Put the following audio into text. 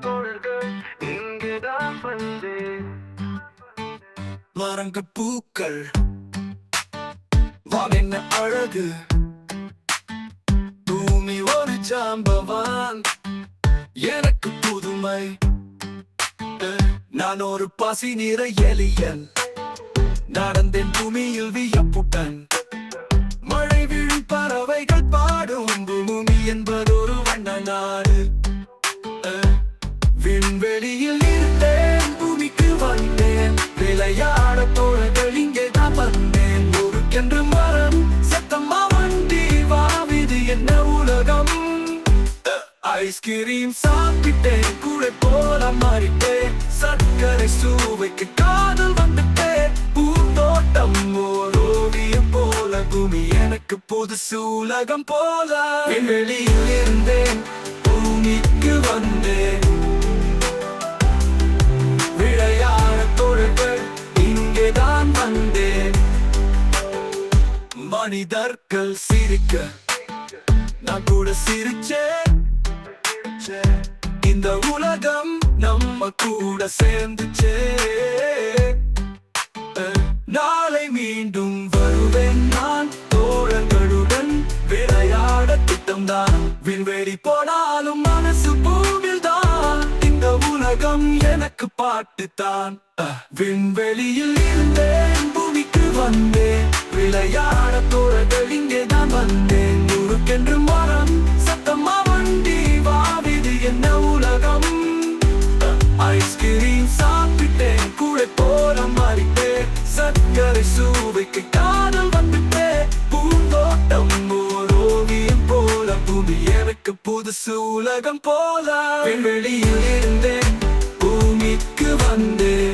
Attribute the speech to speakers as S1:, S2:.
S1: தோழர்கள் இங்கேதான் வந்தேன். மரங்க பூக்கள் வானென்ன அழகு, பூமி ஒரு ஜாம்பவான் எனக்கு புதுமை. நான் ஒரு பசி நிற எலியன், நடந்தேன் பூமியில் வியப்புடன். மழை விழும் பறவைகள் பாடும், பூமி என்பதொரு வண்ண நாடு. விண்வெளியில் இருந்தேன், பூமிக்கு வந்தேன். விளையாட தோழர்கள் இங்கே தான் வந்தேன். ஊருக்கென்று மரம், சத்தம்மா வண்டி, வாவிது என்ன உலகம். ஐஸ்கிரீம் சாப்பிட்டேன், கூடை போல மாறிட்டேன். சர்க்கரை சுவைக்கு காதல் வந்துட்டேன். பூந்தோட்டம் ஓர் ஓவியம் போல, பூமி எனக்கு புதுசு உலகம் போல. விண்வெளியில் இருந்தேன், பூமிக்கு வந்தேன். விளையாட தோழர்கள் இங்கேதான் வந்தேன். மனிதர்கள் சிரிக்க நான் கூட சிரிச்சேன். இந்த உலகம் நம்ம கூட சேர்ந்துச்சே. நாளை மீண்டும் வருவேன் நான், தோழர்களுடன் விளையாட திட்டம்தான். விண்வெளி போனாலும் மனசு பூவில் தான். இந்த உலகம் எனக்கு பாட்டுத்தான். விண்வெளியில் இருந்தேன், பூமிக்கு வந்தேன். விளையாட தோழர்கள் இங்கே தான் வந்தேன். ஊருக்கென்று மரம், சத்தம்மா வண்டி, வாவிது என்ன உலகம். ஐஸ்கிரீம் சாப்பிட்டேன், கூடை போல மாறிட்டேன். சர்க்கரை சுவைக்கு காதல் வந்துட்டேன். பூந்தோட்டம் ஓர் ஓவியம் போல, பூமி எனக்கு புதுசு உலகம் போல. விண்வெளியில் இருந்தேன், பூமிக்கு வந்தேன்.